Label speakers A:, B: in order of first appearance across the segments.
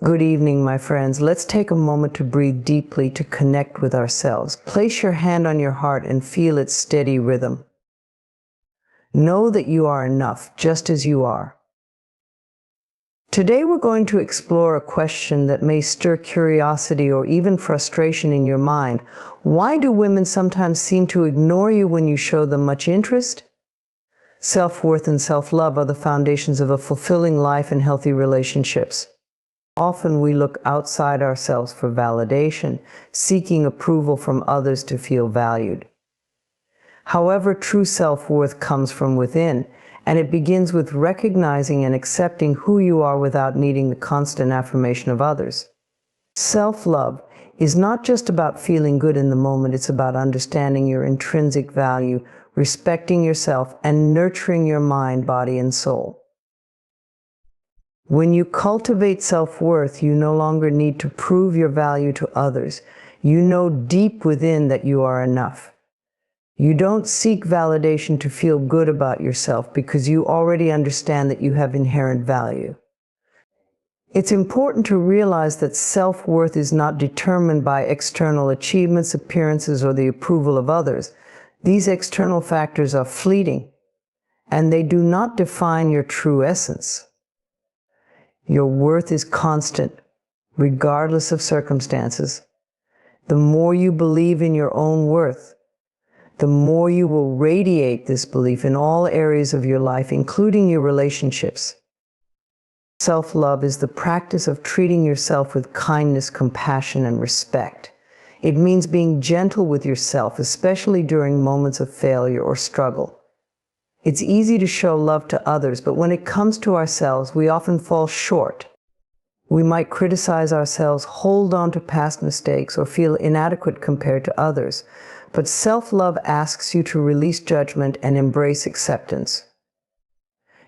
A: Good evening, my friends. Let's take a moment to breathe deeply to connect with ourselves. Place your hand on your heart and feel its steady rhythm. Know that you are enough, just as you are. Today we're going to explore a question that may stir curiosity or even frustration in your mind. Why do women sometimes seem to ignore you when you show them much interest? Self-worth and self-love are the foundations of a fulfilling life and healthy relationships. Often we look outside ourselves for validation, seeking approval from others to feel valued. However, true self-worth comes from within, and it begins with recognizing and accepting who you are without needing the constant affirmation of others. Self-love is not just about feeling good in the moment, it's about understanding your intrinsic value, respecting yourself, and nurturing your mind, body, and soul. When you cultivate self-worth, you no longer need to prove your value to others. You know deep within that you are enough. You don't seek validation to feel good about yourself because you already understand that you have inherent value. It's important to realize that self-worth is not determined by external achievements, appearances, or the approval of others. These external factors are fleeting, and they do not define your true essence. Your worth is constant, regardless of circumstances. The more you believe in your own worth, the more you will radiate this belief in all areas of your life, including your relationships. Self-love is the practice of treating yourself with kindness, compassion, and respect. It means being gentle with yourself, especially during moments of failure or struggle. It's easy to show love to others, but when it comes to ourselves, we often fall short. We might criticize ourselves, hold on to past mistakes, or feel inadequate compared to others. But self-love asks you to release judgment and embrace acceptance.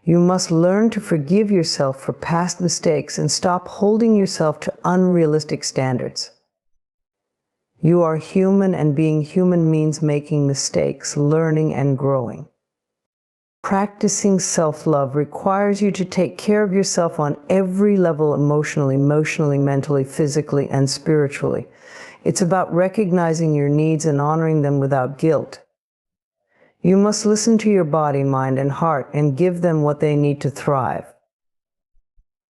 A: You must learn to forgive yourself for past mistakes and stop holding yourself to unrealistic standards. You are human, and being human means making mistakes, learning, and growing. Practicing self-love requires you to take care of yourself on every level, emotionally, mentally, physically, and spiritually. It's about recognizing your needs and honoring them without guilt. You must listen to your body, mind, and heart and give them what they need to thrive.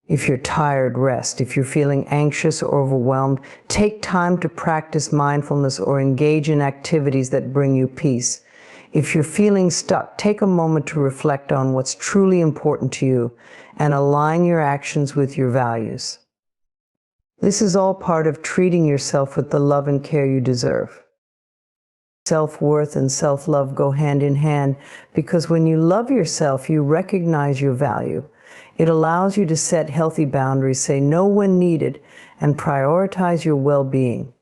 A: If you're tired, rest. If you're feeling anxious or overwhelmed, take time to practice mindfulness or engage in activities that bring you peace. If you're feeling stuck, take a moment to reflect on what's truly important to you and align your actions with your values. This is all part of treating yourself with the love and care you deserve. Self-worth and self-love go hand in hand because when you love yourself, you recognize your value. It allows you to set healthy boundaries, say no when needed, and prioritize your well-being.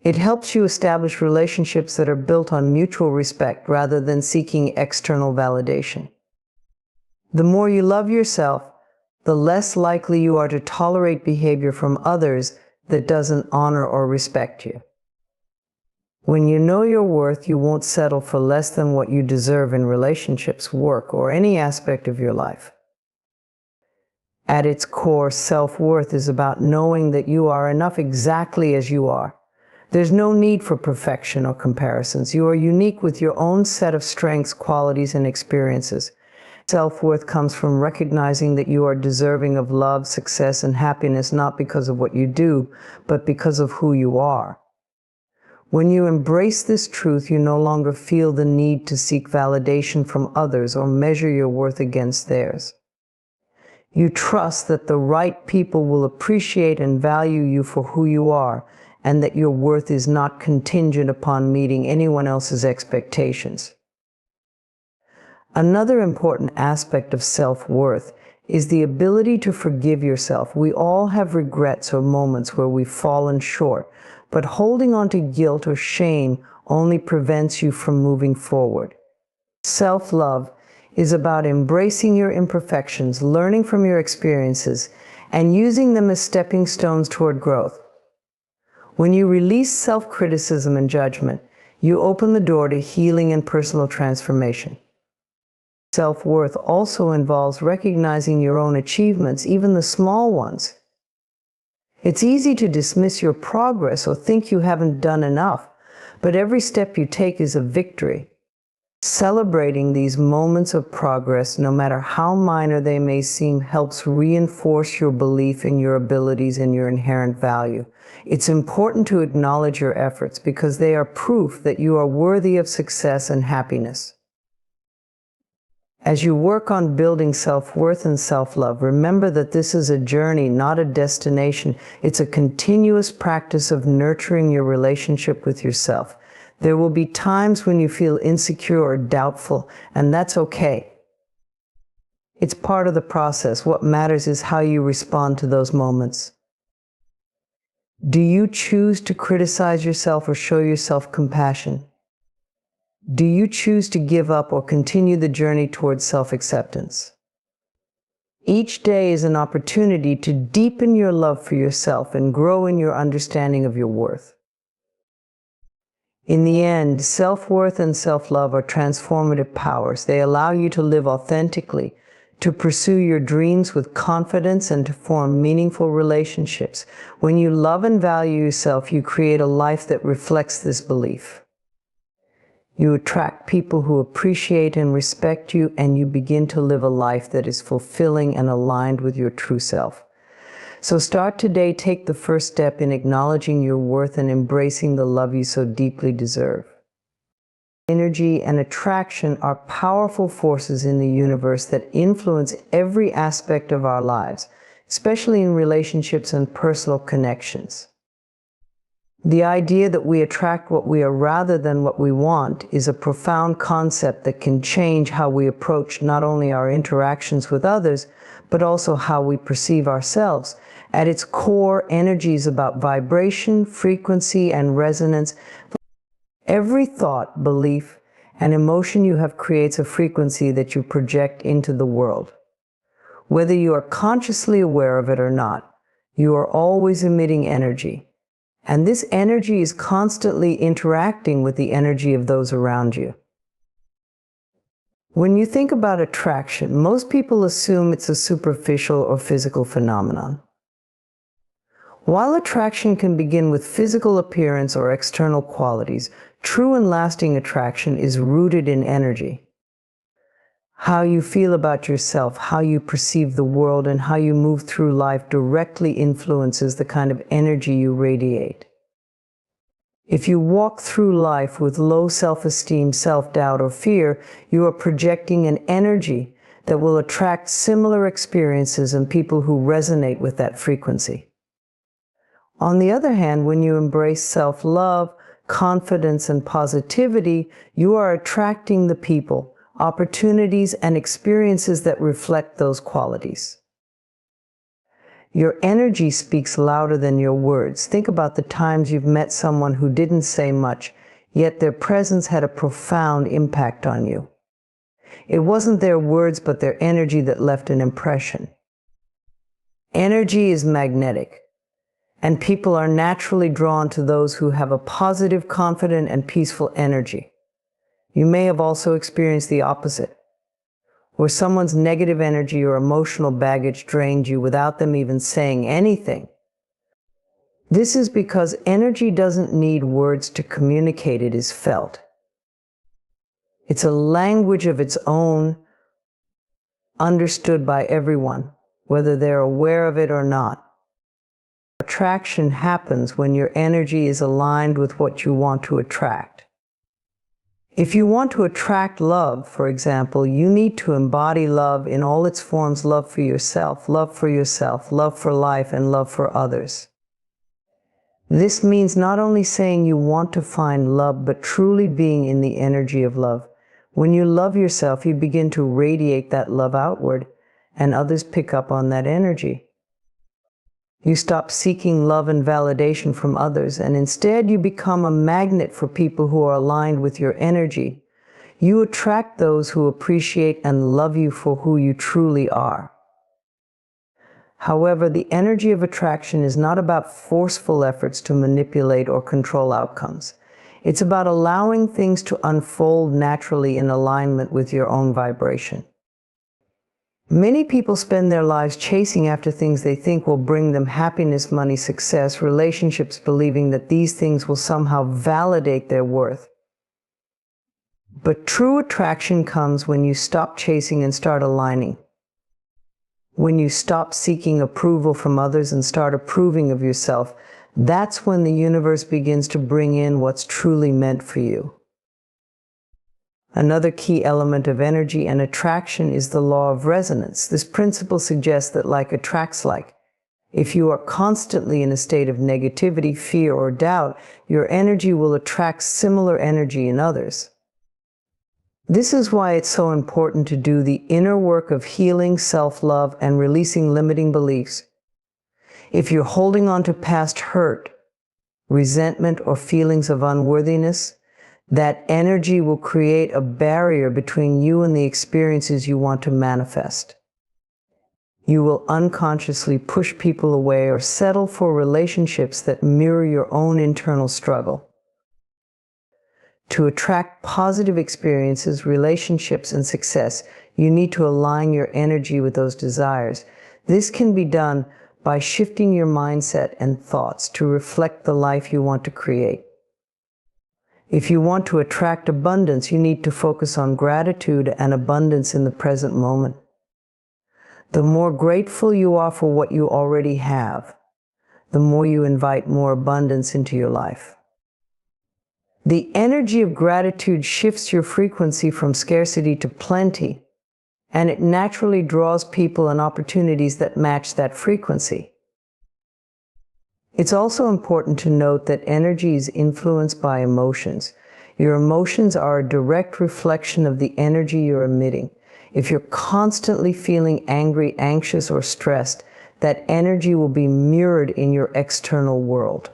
A: It helps you establish relationships that are built on mutual respect rather than seeking external validation. The more you love yourself, the less likely you are to tolerate behavior from others that doesn't honor or respect you. When you know your worth, you won't settle for less than what you deserve in relationships, work, or any aspect of your life. At its core, self-worth is about knowing that you are enough exactly as you are. There's no need for perfection or comparisons. You are unique with your own set of strengths, qualities, and experiences. Self-worth comes from recognizing that you are deserving of love, success, and happiness not because of what you do, but because of who you are. When you embrace this truth, you no longer feel the need to seek validation from others or measure your worth against theirs. You trust that the right people will appreciate and value you for who you are, and that your worth is not contingent upon meeting anyone else's expectations. Another important aspect of self-worth is the ability to forgive yourself. We all have regrets or moments where we've fallen short, but holding on to guilt or shame only prevents you from moving forward. Self-love is about embracing your imperfections, learning from your experiences, and using them as stepping stones toward growth. When you release self-criticism and judgment, you open the door to healing and personal transformation. Self-worth also involves recognizing your own achievements, even the small ones. It's easy to dismiss your progress or think you haven't done enough, but every step you take is a victory. Celebrating these moments of progress, no matter how minor they may seem, helps reinforce your belief in your abilities and your inherent value. It's important to acknowledge your efforts because they are proof that you are worthy of success and happiness. As you work on building self-worth and self-love, remember that this is a journey, not a destination. It's a continuous practice of nurturing your relationship with yourself. There will be times when you feel insecure or doubtful, and that's okay. It's part of the process. What matters is how you respond to those moments. Do you choose to criticize yourself or show yourself compassion? Do you choose to give up or continue the journey towards self-acceptance? Each day is an opportunity to deepen your love for yourself and grow in your understanding of your worth. In the end, self-worth and self-love are transformative powers. They allow you to live authentically, to pursue your dreams with confidence, and to form meaningful relationships. When you love and value yourself, you create a life that reflects this belief. You attract people who appreciate and respect you, and you begin to live a life that is fulfilling and aligned with your true self. So start today, take the first step in acknowledging your worth and embracing the love you so deeply deserve. Energy and attraction are powerful forces in the universe that influence every aspect of our lives, especially in relationships and personal connections. The idea that we attract what we are rather than what we want is a profound concept that can change how we approach not only our interactions with others, but also how we perceive ourselves. At its core, energy is about vibration, frequency, and resonance. Every thought, belief, and emotion you have creates a frequency that you project into the world. Whether you are consciously aware of it or not, you are always emitting energy. And this energy is constantly interacting with the energy of those around you. When you think about attraction, most people assume it's a superficial or physical phenomenon. While attraction can begin with physical appearance or external qualities, true and lasting attraction is rooted in energy. How you feel about yourself, how you perceive the world, and how you move through life directly influences the kind of energy you radiate. If you walk through life with low self-esteem, self-doubt, or fear, you are projecting an energy that will attract similar experiences and people who resonate with that frequency. On the other hand, when you embrace self-love, confidence, and positivity, you are attracting the people, opportunities, and experiences that reflect those qualities. Your energy speaks louder than your words. Think about the times you've met someone who didn't say much, yet their presence had a profound impact on you. It wasn't their words, but their energy that left an impression. Energy is magnetic, and people are naturally drawn to those who have a positive, confident, and peaceful energy. You may have also experienced the opposite, where someone's negative energy or emotional baggage drained you without them even saying anything. This is because energy doesn't need words to communicate, it is felt. It's a language of its own, understood by everyone, whether they're aware of it or not. Attraction happens when your energy is aligned with what you want to attract. If you want to attract love, for example, you need to embody love in all its forms: love for yourself, love for life, and love for others. This means not only saying you want to find love, but truly being in the energy of love. When you love yourself, you begin to radiate that love outward, and others pick up on that energy. You stop seeking love and validation from others, and instead you become a magnet for people who are aligned with your energy. You attract those who appreciate and love you for who you truly are. However, the energy of attraction is not about forceful efforts to manipulate or control outcomes. It's about allowing things to unfold naturally in alignment with your own vibration. Many people spend their lives chasing after things they think will bring them happiness, money, success, relationships, believing that these things will somehow validate their worth. But true attraction comes when you stop chasing and start aligning. When you stop seeking approval from others and start approving of yourself, that's when the universe begins to bring in what's truly meant for you. Another key element of energy and attraction is the law of resonance. This principle suggests that like attracts like. If you are constantly in a state of negativity, fear, or doubt, your energy will attract similar energy in others. This is why it's so important to do the inner work of healing, self-love, and releasing limiting beliefs. If you're holding on to past hurt, resentment, or feelings of unworthiness, that energy will create a barrier between you and the experiences you want to manifest. You will unconsciously push people away or settle for relationships that mirror your own internal struggle. To attract positive experiences, relationships, and success, you need to align your energy with those desires. This can be done by shifting your mindset and thoughts to reflect the life you want to create. If you want to attract abundance, you need to focus on gratitude and abundance in the present moment. The more grateful you are for what you already have, the more you invite more abundance into your life. The energy of gratitude shifts your frequency from scarcity to plenty, and it naturally draws people and opportunities that match that frequency. It's also important to note that energy is influenced by emotions. Your emotions are a direct reflection of the energy you're emitting. If you're constantly feeling angry, anxious, or stressed, that energy will be mirrored in your external world.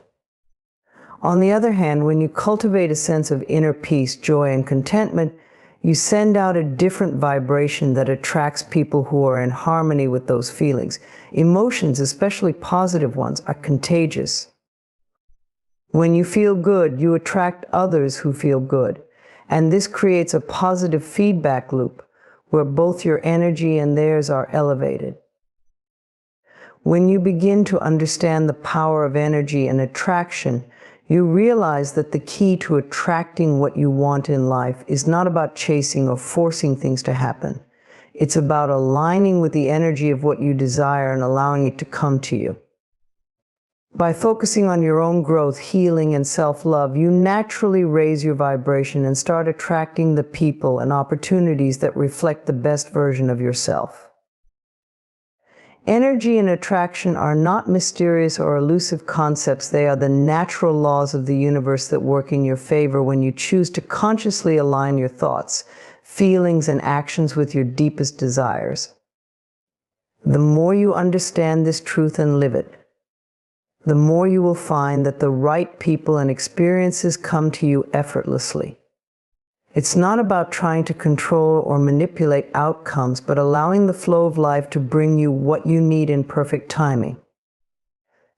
A: On the other hand, when you cultivate a sense of inner peace, joy, and contentment, you send out a different vibration that attracts people who are in harmony with those feelings. Emotions, especially positive ones, are contagious. When you feel good, you attract others who feel good, and this creates a positive feedback loop where both your energy and theirs are elevated. When you begin to understand the power of energy and attraction, you realize that the key to attracting what you want in life is not about chasing or forcing things to happen. It's about aligning with the energy of what you desire and allowing it to come to you. By focusing on your own growth, healing, and self-love, you naturally raise your vibration and start attracting the people and opportunities that reflect the best version of yourself. Energy and attraction are not mysterious or elusive concepts. They are the natural laws of the universe that work in your favor when you choose to consciously align your thoughts, feelings, and actions with your deepest desires. The more you understand this truth and live it, the more you will find that the right people and experiences come to you effortlessly. It's not about trying to control or manipulate outcomes, but allowing the flow of life to bring you what you need in perfect timing.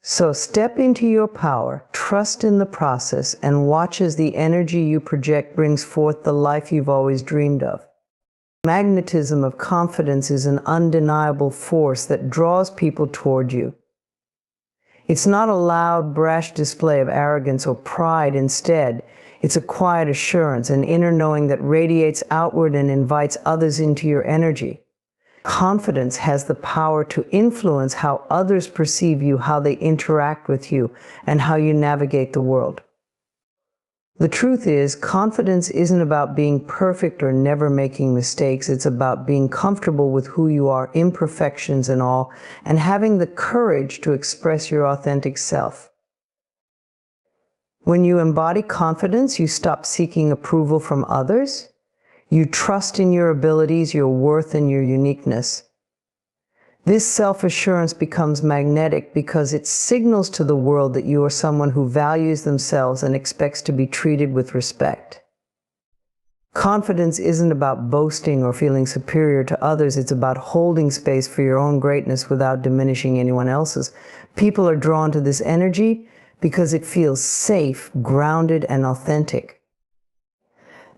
A: So step into your power, trust in the process, and watch as the energy you project brings forth the life you've always dreamed of. Magnetism of confidence is an undeniable force that draws people toward you. It's not a loud, brash display of arrogance or pride. Instead, it's a quiet assurance, an inner knowing that radiates outward and invites others into your energy. Confidence has the power to influence how others perceive you, how they interact with you, and how you navigate the world. The truth is, confidence isn't about being perfect or never making mistakes. It's about being comfortable with who you are, imperfections and all, and having the courage to express your authentic self. When you embody confidence, you stop seeking approval from others. You trust in your abilities, your worth, and your uniqueness. This self-assurance becomes magnetic because it signals to the world that you are someone who values themselves and expects to be treated with respect. Confidence isn't about boasting or feeling superior to others. It's about holding space for your own greatness without diminishing anyone else's. People are drawn to this energy because it feels safe, grounded, and authentic.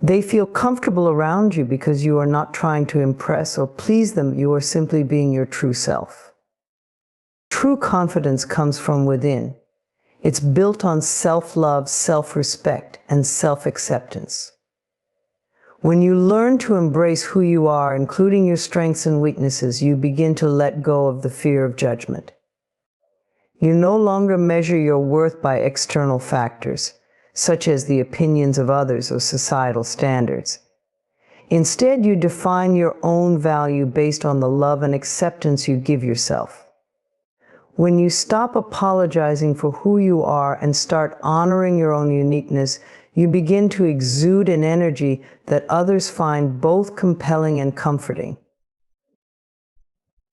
A: They feel comfortable around you because you are not trying to impress or please them. You are simply being your true self. True confidence comes from within. It's built on self-love, self-respect, and self-acceptance. When you learn to embrace who you are, including your strengths and weaknesses, you begin to let go of the fear of judgment. You no longer measure your worth by external factors, such as the opinions of others or societal standards. Instead, you define your own value based on the love and acceptance you give yourself. When you stop apologizing for who you are and start honoring your own uniqueness, you begin to exude an energy that others find both compelling and comforting.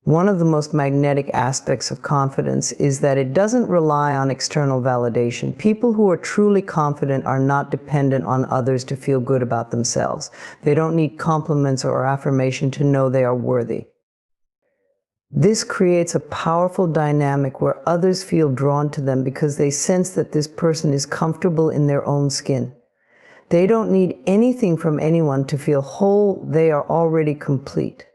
A: One of the most magnetic aspects of confidence is that it doesn't rely on external validation. People who are truly confident are not dependent on others to feel good about themselves. They don't need compliments or affirmation to know they are worthy. This creates a powerful dynamic where others feel drawn to them because they sense that this person is comfortable in their own skin. They don't need anything from anyone to feel whole. They are already complete.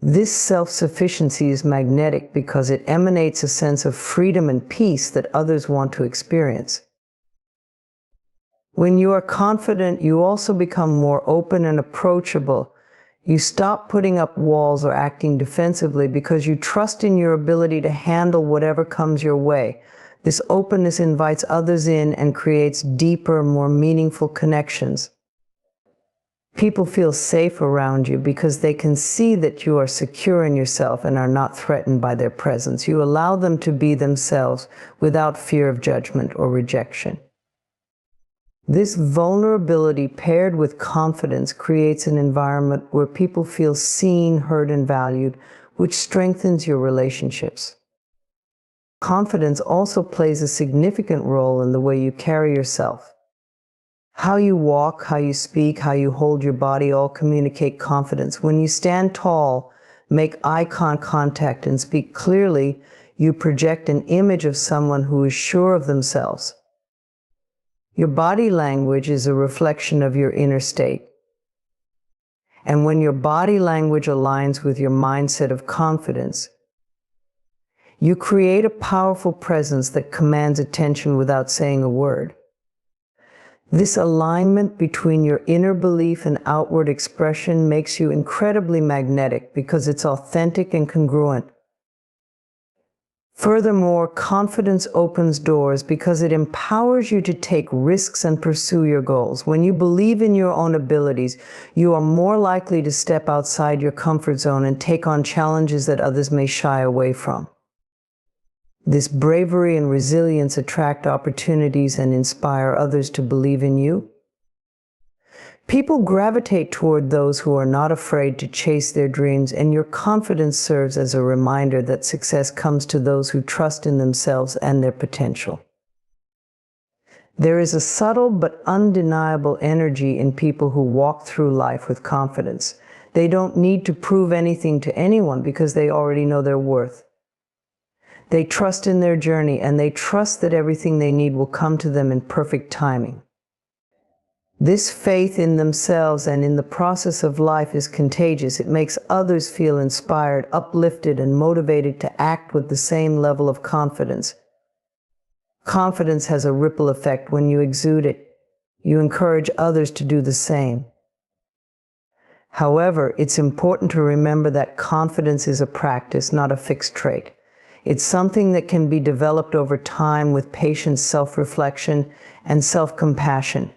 A: This self-sufficiency is magnetic because it emanates a sense of freedom and peace that others want to experience. When you are confident, you also become more open and approachable. You stop putting up walls or acting defensively because you trust in your ability to handle whatever comes your way. This openness invites others in and creates deeper, more meaningful connections. People feel safe around you because they can see that you are secure in yourself and are not threatened by their presence. You allow them to be themselves without fear of judgment or rejection. This vulnerability paired with confidence creates an environment where people feel seen, heard, and valued, which strengthens your relationships. Confidence also plays a significant role in the way you carry yourself. How you walk, how you speak, how you hold your body all communicate confidence. When you stand tall, make eye contact, and speak clearly, you project an image of someone who is sure of themselves. Your body language is a reflection of your inner state. And when your body language aligns with your mindset of confidence, you create a powerful presence that commands attention without saying a word. This alignment between your inner belief and outward expression makes you incredibly magnetic because it's authentic and congruent. Furthermore, confidence opens doors because it empowers you to take risks and pursue your goals. When you believe in your own abilities, you are more likely to step outside your comfort zone and take on challenges that others may shy away from. This bravery and resilience attract opportunities and inspire others to believe in you. People gravitate toward those who are not afraid to chase their dreams, and your confidence serves as a reminder that success comes to those who trust in themselves and their potential. There is a subtle but undeniable energy in people who walk through life with confidence. They don't need to prove anything to anyone because they already know their worth. They trust in their journey, and they trust that everything they need will come to them in perfect timing. This faith in themselves and in the process of life is contagious. It makes others feel inspired, uplifted, and motivated to act with the same level of confidence. Confidence has a ripple effect. When you exude it, you encourage others to do the same. However, it's important to remember that confidence is a practice, not a fixed trait. It's something that can be developed over time with patience, self-reflection, and self-compassion.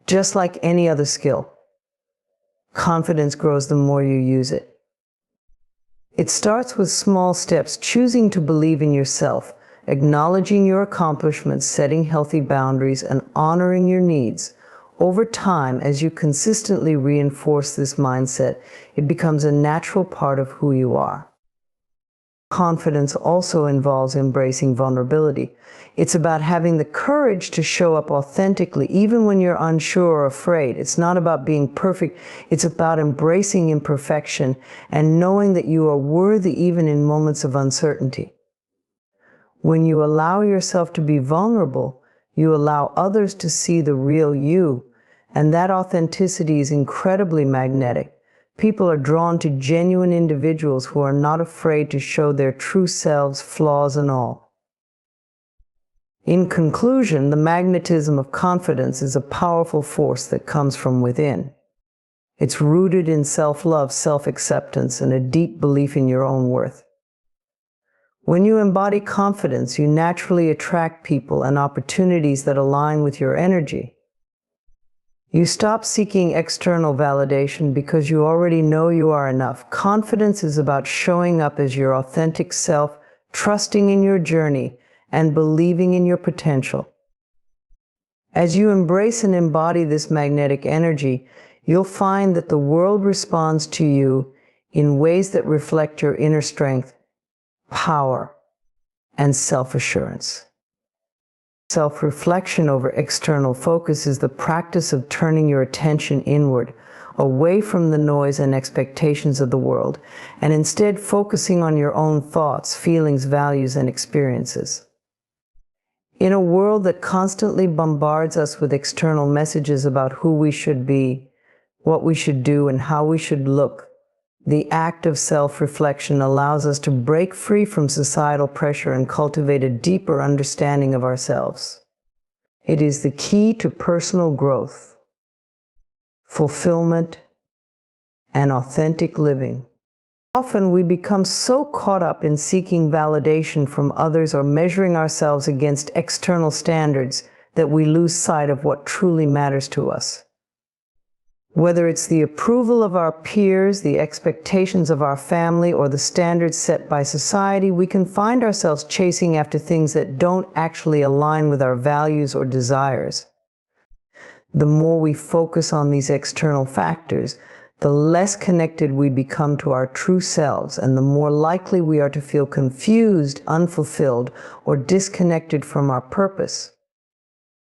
A: Just like any other skill, confidence grows the more you use it. It starts with small steps, choosing to believe in yourself, acknowledging your accomplishments, setting healthy boundaries, and honoring your needs. Over time, as you consistently reinforce this mindset, it becomes a natural part of who you are. Confidence also involves embracing vulnerability. It's about having the courage to show up authentically, even when you're unsure or afraid. It's not about being perfect. It's about embracing imperfection and knowing that you are worthy even in moments of uncertainty. When you allow yourself to be vulnerable, you allow others to see the real you, And that authenticity is incredibly magnetic. People are drawn to genuine individuals who are not afraid to show their true selves, flaws and all. In conclusion, the magnetism of confidence is a powerful force that comes from within. It's rooted in self-love, self-acceptance, and a deep belief in your own worth. When you embody confidence, you naturally attract people and opportunities that align with your energy. You stop seeking external validation because you already know you are enough. Confidence is about showing up as your authentic self, trusting in your journey, and believing in your potential. As you embrace and embody this magnetic energy, you'll find that the world responds to you in ways that reflect your inner strength, power, and self-assurance. Self-reflection over external focus is the practice of turning your attention inward, away from the noise and expectations of the world, and instead focusing on your own thoughts, feelings, values, and experiences. In a world that constantly bombards us with external messages about who we should be, what we should do, and how we should look, the act of self-reflection allows us to break free from societal pressure and cultivate a deeper understanding of ourselves. It is the key to personal growth, fulfillment, and authentic living. Often we become so caught up in seeking validation from others or measuring ourselves against external standards that we lose sight of what truly matters to us. Whether it's the approval of our peers, the expectations of our family, or the standards set by society, we can find ourselves chasing after things that don't actually align with our values or desires. The more we focus on these external factors, the less connected we become to our true selves, and the more likely we are to feel confused, unfulfilled, or disconnected from our purpose.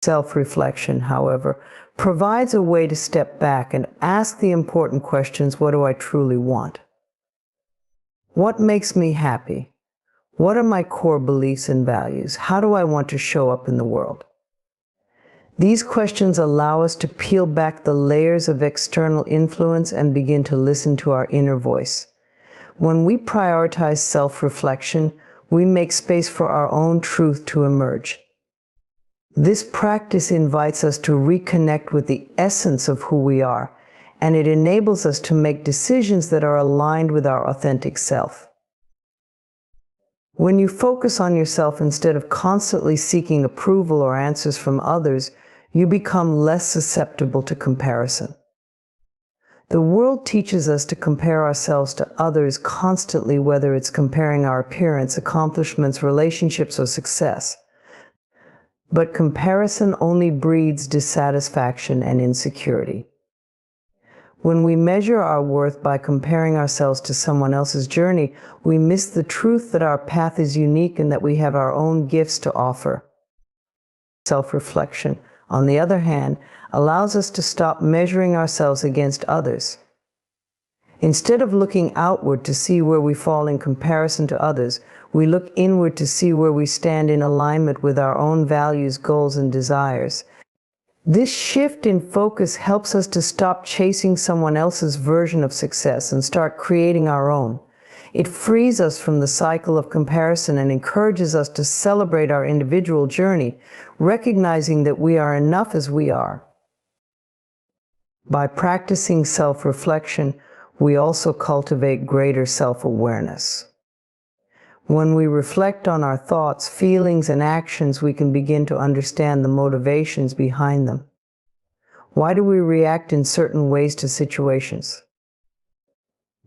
A: Self-reflection, however, provides a way to step back and ask the important questions: what do I truly want? What makes me happy? What are my core beliefs and values? How do I want to show up in the world? These questions allow us to peel back the layers of external influence and begin to listen to our inner voice. When we prioritize self-reflection, we make space for our own truth to emerge. This practice invites us to reconnect with the essence of who we are, and it enables us to make decisions that are aligned with our authentic self. When you focus on yourself instead of constantly seeking approval or answers from others, you become less susceptible to comparison. The world teaches us to compare ourselves to others constantly, whether it's comparing our appearance, accomplishments, relationships, or success. But comparison only breeds dissatisfaction and insecurity. When we measure our worth by comparing ourselves to someone else's journey, we miss the truth that our path is unique and that we have our own gifts to offer. Self-reflection, on the other hand, allows us to stop measuring ourselves against others. Instead of looking outward to see where we fall in comparison to others, we look inward to see where we stand in alignment with our own values, goals, and desires. This shift in focus helps us to stop chasing someone else's version of success and start creating our own. It frees us from the cycle of comparison and encourages us to celebrate our individual journey, recognizing that we are enough as we are. By practicing self-reflection, we also cultivate greater self-awareness. When we reflect on our thoughts, feelings, and actions, we can begin to understand the motivations behind them. Why do we react in certain ways to situations?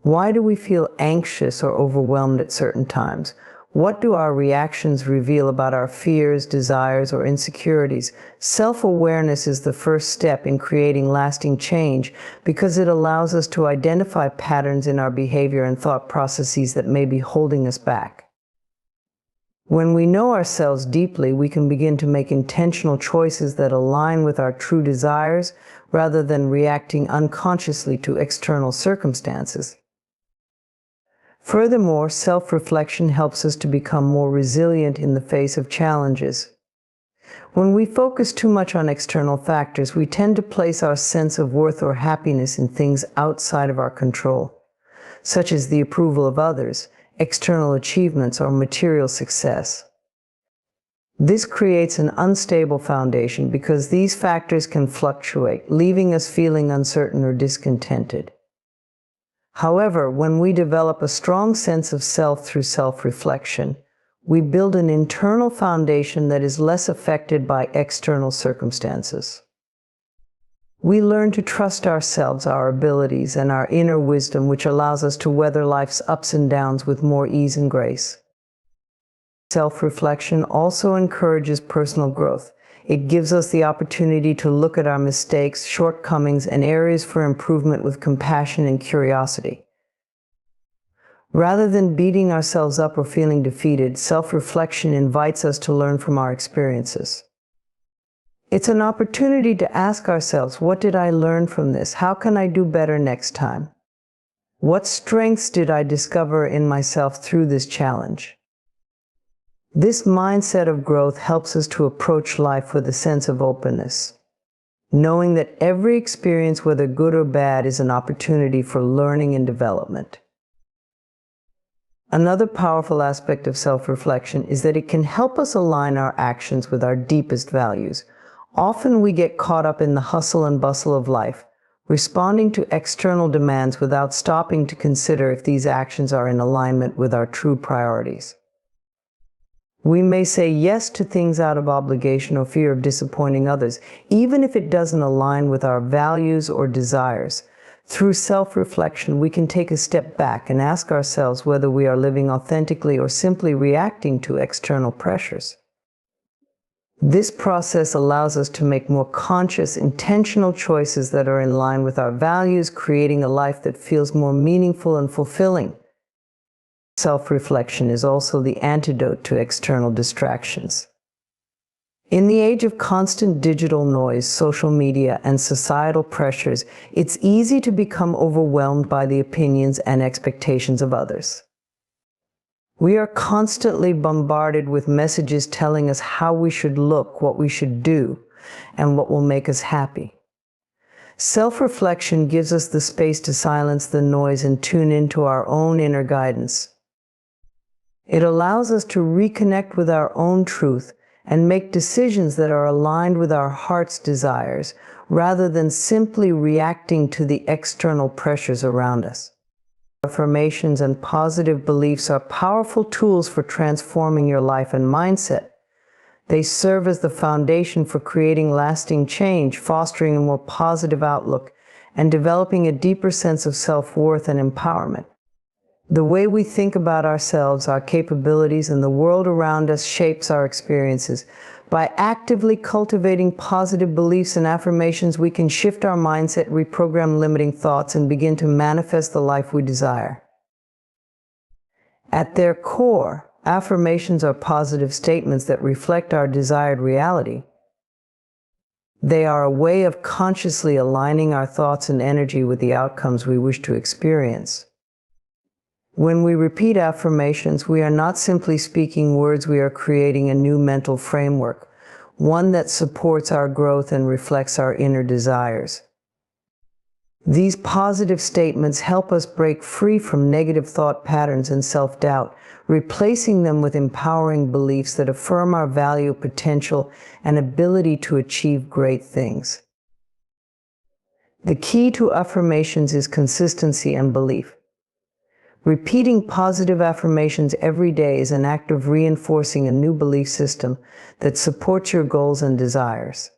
A: Why do we feel anxious or overwhelmed at certain times? What do our reactions reveal about our fears, desires, or insecurities? Self-awareness is the first step in creating lasting change because it allows us to identify patterns in our behavior and thought processes that may be holding us back. When we know ourselves deeply, we can begin to make intentional choices that align with our true desires rather than reacting unconsciously to external circumstances. Furthermore, self-reflection helps us to become more resilient in the face of challenges. When we focus too much on external factors, we tend to place our sense of worth or happiness in things outside of our control, such as the approval of others, external achievements, or material success. This creates an unstable foundation because these factors can fluctuate, leaving us feeling uncertain or discontented. However, when we develop a strong sense of self through self-reflection, we build an internal foundation that is less affected by external circumstances. We learn to trust ourselves, our abilities, and our inner wisdom, which allows us to weather life's ups and downs with more ease and grace. Self-reflection also encourages personal growth. It gives us the opportunity to look at our mistakes, shortcomings, and areas for improvement with compassion and curiosity. Rather than beating ourselves up or feeling defeated, self-reflection invites us to learn from our experiences. It's an opportunity to ask ourselves, what did I learn from this? How can I do better next time? What strengths did I discover in myself through this challenge? This mindset of growth helps us to approach life with a sense of openness, knowing that every experience, whether good or bad, is an opportunity for learning and development. Another powerful aspect of self-reflection is that it can help us align our actions with our deepest values. Often we get caught up in the hustle and bustle of life, responding to external demands without stopping to consider if these actions are in alignment with our true priorities. We may say yes to things out of obligation or fear of disappointing others, even if it doesn't align with our values or desires. Through self-reflection, we can take a step back and ask ourselves whether we are living authentically or simply reacting to external pressures. This process allows us to make more conscious, intentional choices that are in line with our values, creating a life that feels more meaningful and fulfilling. Self-reflection is also the antidote to external distractions. In the age of constant digital noise, social media, and societal pressures, it's easy to become overwhelmed by the opinions and expectations of others. We are constantly bombarded with messages telling us how we should look, what we should do, and what will make us happy. Self-reflection gives us the space to silence the noise and tune into our own inner guidance. It allows us to reconnect with our own truth and make decisions that are aligned with our heart's desires, rather than simply reacting to the external pressures around us. Affirmations and positive beliefs are powerful tools for transforming your life and mindset. They serve as the foundation for creating lasting change, fostering a more positive outlook, and developing a deeper sense of self-worth and empowerment. The way we think about ourselves, our capabilities, and the world around us shapes our experiences. By actively cultivating positive beliefs and affirmations, we can shift our mindset, reprogram limiting thoughts, and begin to manifest the life we desire. At their core, affirmations are positive statements that reflect our desired reality. They are a way of consciously aligning our thoughts and energy with the outcomes we wish to experience. When we repeat affirmations, we are not simply speaking words, we are creating a new mental framework, one that supports our growth and reflects our inner desires. These positive statements help us break free from negative thought patterns and self-doubt, replacing them with empowering beliefs that affirm our value, potential, and ability to achieve great things. The key to affirmations is consistency and belief. Repeating positive affirmations every day is an act of reinforcing a new belief system that supports your goals and desires.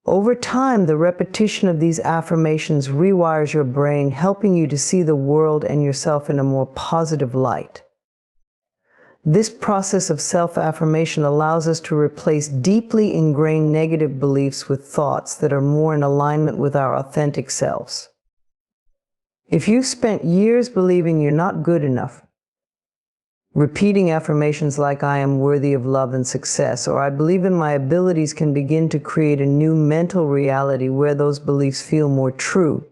A: Over time, the repetition of these affirmations rewires your brain, helping you to see the world and yourself in a more positive light. This process of self-affirmation allows us to replace deeply ingrained negative beliefs with thoughts that are more in alignment with our authentic selves. If you've spent years believing you're not good enough, repeating affirmations like "I am worthy of love and success" or "I believe in my abilities" can begin to create a new mental reality where those beliefs feel more true.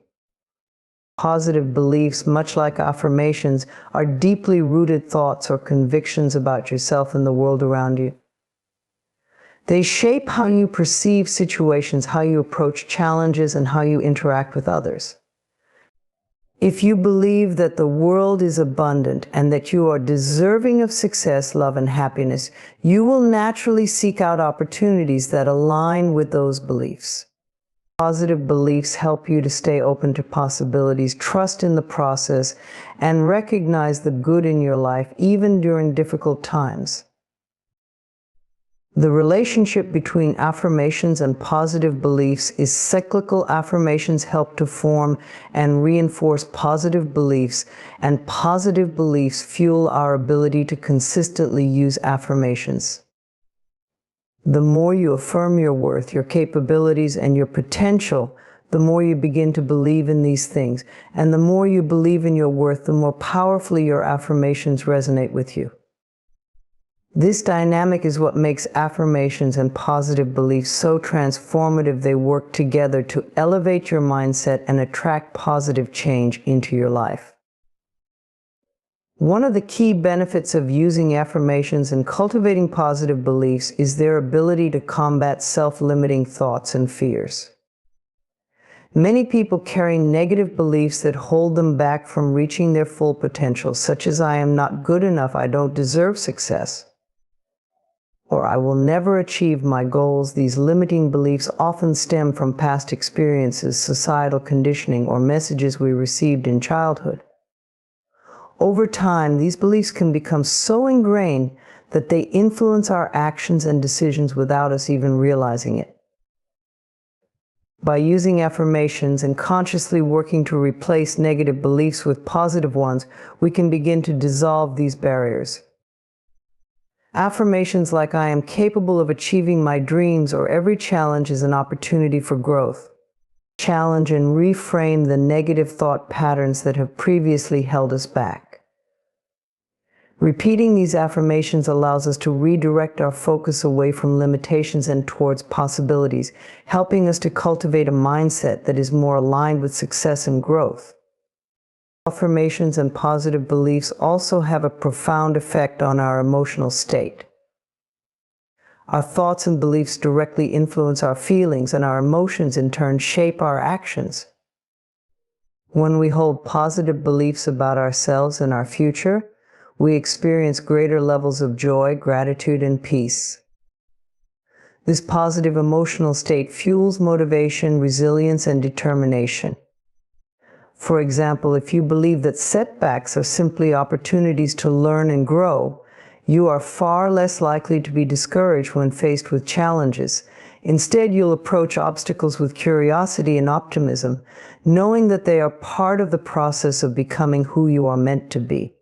A: Positive beliefs, much like affirmations, are deeply rooted thoughts or convictions about yourself and the world around you. They shape how you perceive situations, how you approach challenges, and how you interact with others. If you believe that the world is abundant and that you are deserving of success, love, and happiness, you will naturally seek out opportunities that align with those beliefs. Positive beliefs help you to stay open to possibilities, trust in the process, and recognize the good in your life, even during difficult times. The relationship between affirmations and positive beliefs is cyclical. Affirmations help to form and reinforce positive beliefs, and positive beliefs fuel our ability to consistently use affirmations. The more you affirm your worth, your capabilities, and your potential, the more you begin to believe in these things. And the more you believe in your worth, the more powerfully your affirmations resonate with you. This dynamic is what makes affirmations and positive beliefs so transformative. They work together to elevate your mindset and attract positive change into your life. One of the key benefits of using affirmations and cultivating positive beliefs is their ability to combat self-limiting thoughts and fears. Many people carry negative beliefs that hold them back from reaching their full potential, such as "I am not good enough," "I don't deserve success," or "I will never achieve my goals." These limiting beliefs often stem from past experiences, societal conditioning, or messages we received in childhood. Over time, these beliefs can become so ingrained that they influence our actions and decisions without us even realizing it. By using affirmations and consciously working to replace negative beliefs with positive ones, we can begin to dissolve these barriers. Affirmations like "I am capable of achieving my dreams," or "every challenge is an opportunity for growth," challenge and reframe the negative thought patterns that have previously held us back. Repeating these affirmations allows us to redirect our focus away from limitations and towards possibilities, helping us to cultivate a mindset that is more aligned with success and growth. Affirmations and positive beliefs also have a profound effect on our emotional state. Our thoughts and beliefs directly influence our feelings, and our emotions in turn shape our actions. When we hold positive beliefs about ourselves and our future, we experience greater levels of joy, gratitude, and peace. This positive emotional state fuels motivation, resilience, and determination. For example, if you believe that setbacks are simply opportunities to learn and grow, you are far less likely to be discouraged when faced with challenges. Instead, you'll approach obstacles with curiosity and optimism, knowing that they are part of the process of becoming who you are meant to be.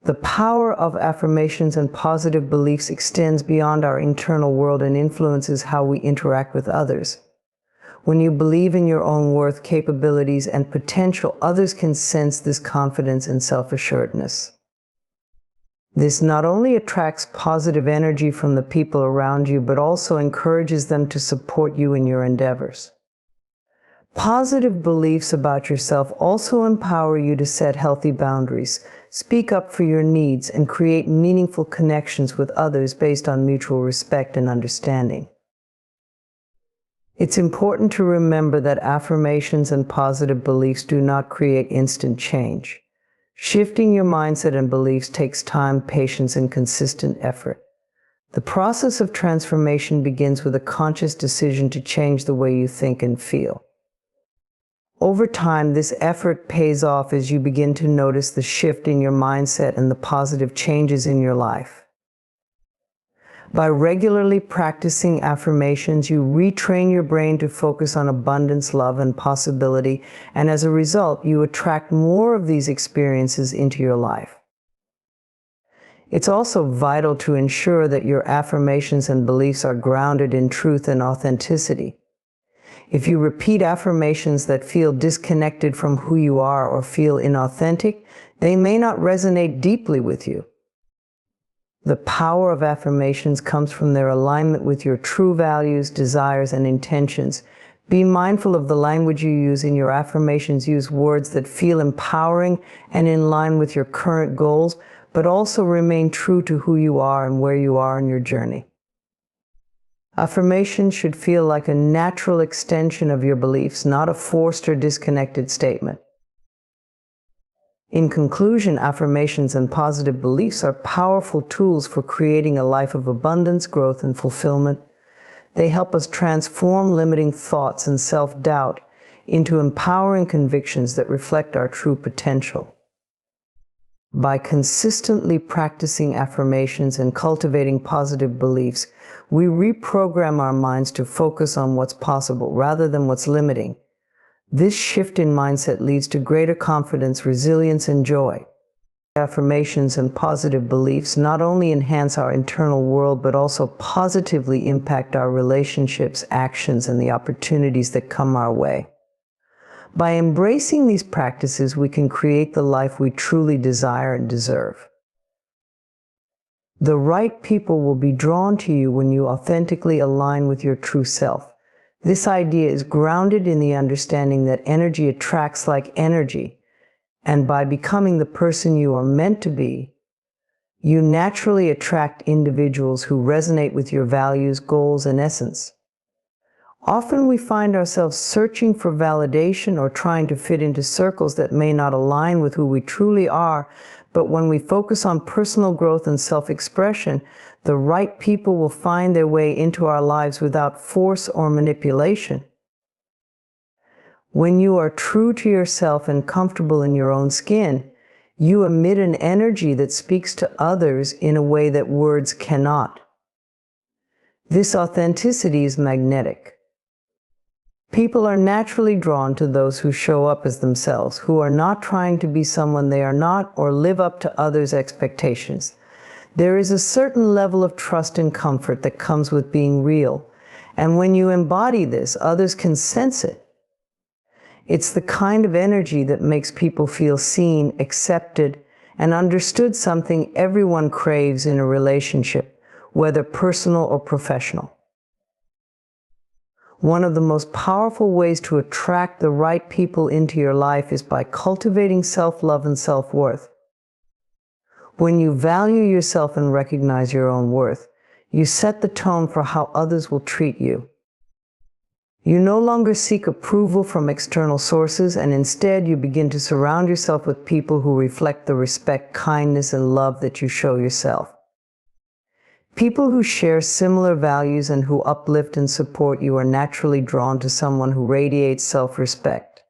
A: The power of affirmations and positive beliefs extends beyond our internal world and influences how we interact with others. When you believe in your own worth, capabilities, and potential, others can sense this confidence and self-assuredness. This not only attracts positive energy from the people around you, but also encourages them to support you in your endeavors. Positive beliefs about yourself also empower you to set healthy boundaries, speak up for your needs, and create meaningful connections with others based on mutual respect and understanding. It's important to remember that affirmations and positive beliefs do not create instant change. Shifting your mindset and beliefs takes time, patience, and consistent effort. The process of transformation begins with a conscious decision to change the way you think and feel. Over time, this effort pays off as you begin to notice the shift in your mindset and the positive changes in your life. By regularly practicing affirmations, you retrain your brain to focus on abundance, love, and possibility, and as a result, you attract more of these experiences into your life. It's also vital to ensure that your affirmations and beliefs are grounded in truth and authenticity. If you repeat affirmations that feel disconnected from who you are or feel inauthentic, they may not resonate deeply with you. The power of affirmations comes from their alignment with your true values, desires, and intentions. Be mindful of the language you use in your affirmations. Use words that feel empowering and in line with your current goals, but also remain true to who you are and where you are in your journey. Affirmation should feel like a natural extension of your beliefs, not a forced or disconnected statement. In conclusion, affirmations and positive beliefs are powerful tools for creating a life of abundance, growth, and fulfillment. They help us transform limiting thoughts and self-doubt into empowering convictions that reflect our true potential. By consistently practicing affirmations and cultivating positive beliefs, we reprogram our minds to focus on what's possible rather than what's limiting. This shift in mindset leads to greater confidence, resilience, and joy. Affirmations and positive beliefs not only enhance our internal world, but also positively impact our relationships, actions, and the opportunities that come our way. By embracing these practices, we can create the life we truly desire and deserve. The right people will be drawn to you when you authentically align with your true self. This idea is grounded in the understanding that energy attracts like energy, and by becoming the person you are meant to be, you naturally attract individuals who resonate with your values, goals, and essence. Often we find ourselves searching for validation or trying to fit into circles that may not align with who we truly are, but when we focus on personal growth and self-expression, the right people will find their way into our lives without force or manipulation. When you are true to yourself and comfortable in your own skin, you emit an energy that speaks to others in a way that words cannot. This authenticity is magnetic. People are naturally drawn to those who show up as themselves, who are not trying to be someone they are not or live up to others' expectations. There is a certain level of trust and comfort that comes with being real, and when you embody this, others can sense it. It's the kind of energy that makes people feel seen, accepted, and understood, something everyone craves in a relationship, whether personal or professional. One of the most powerful ways to attract the right people into your life is by cultivating self-love and self-worth. When you value yourself and recognize your own worth, you set the tone for how others will treat you. You no longer seek approval from external sources, and instead you begin to surround yourself with people who reflect the respect, kindness, and love that you show yourself. People who share similar values and who uplift and support you are naturally drawn to someone who radiates self-respect.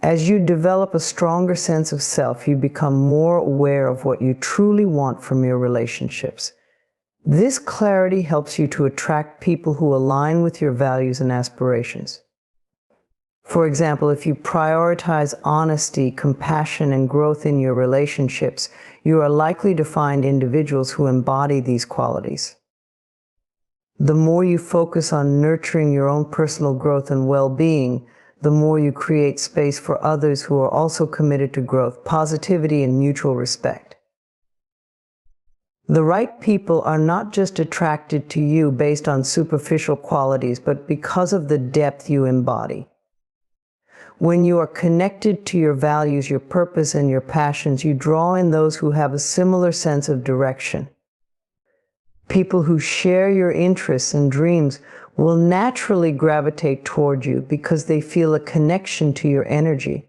A: As you develop a stronger sense of self, you become more aware of what you truly want from your relationships. This clarity helps you to attract people who align with your values and aspirations. For example, if you prioritize honesty, compassion, and growth in your relationships, you are likely to find individuals who embody these qualities. The more you focus on nurturing your own personal growth and well-being, the more you create space for others who are also committed to growth, positivity, and mutual respect. The right people are not just attracted to you based on superficial qualities, but because of the depth you embody. When you are connected to your values, your purpose, and your passions, you draw in those who have a similar sense of direction. People who share your interests and dreams will naturally gravitate toward you because they feel a connection to your energy.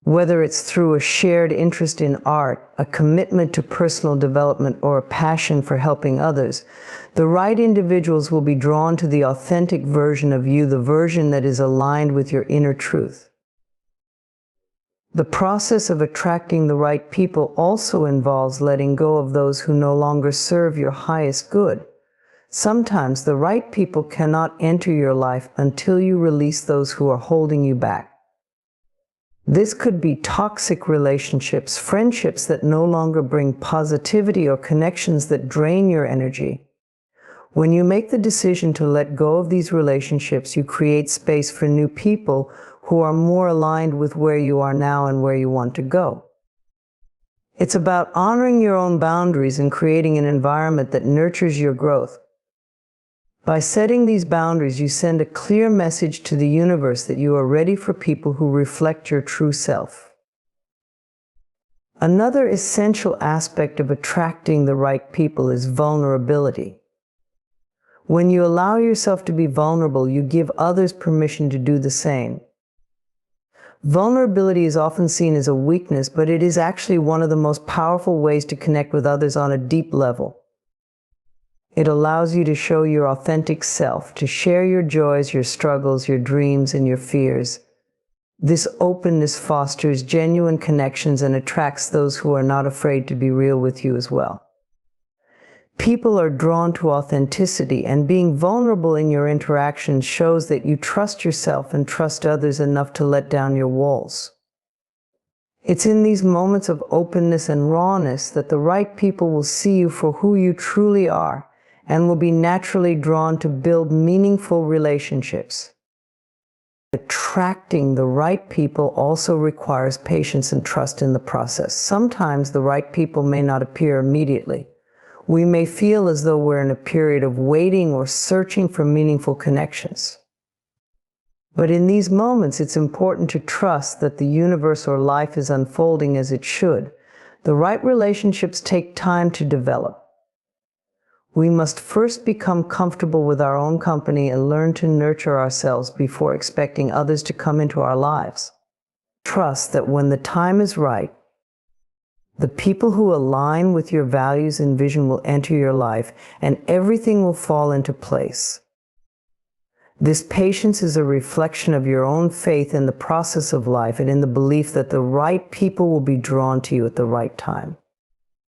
A: Whether it's through a shared interest in art, a commitment to personal development, or a passion for helping others, the right individuals will be drawn to the authentic version of you, the version that is aligned with your inner truth. The process of attracting the right people also involves letting go of those who no longer serve your highest good. Sometimes the right people cannot enter your life until you release those who are holding you back. This could be toxic relationships, friendships that no longer bring positivity, or connections that drain your energy. When you make the decision to let go of these relationships, you create space for new people who are more aligned with where you are now and where you want to go. It's about honoring your own boundaries and creating an environment that nurtures your growth. By setting these boundaries, you send a clear message to the universe that you are ready for people who reflect your true self. Another essential aspect of attracting the right people is vulnerability. When you allow yourself to be vulnerable, you give others permission to do the same. Vulnerability is often seen as a weakness, but it is actually one of the most powerful ways to connect with others on a deep level. It allows you to show your authentic self, to share your joys, your struggles, your dreams, and your fears. This openness fosters genuine connections and attracts those who are not afraid to be real with you as well. People are drawn to authenticity, and being vulnerable in your interactions shows that you trust yourself and trust others enough to let down your walls. It's in these moments of openness and rawness that the right people will see you for who you truly are and will be naturally drawn to build meaningful relationships. Attracting the right people also requires patience and trust in the process. Sometimes the right people may not appear immediately. We may feel as though we're in a period of waiting or searching for meaningful connections. But in these moments, it's important to trust that the universe or life is unfolding as it should. The right relationships take time to develop. We must first become comfortable with our own company and learn to nurture ourselves before expecting others to come into our lives. Trust that when the time is right, the people who align with your values and vision will enter your life, and everything will fall into place. This patience is a reflection of your own faith in the process of life and in the belief that the right people will be drawn to you at the right time.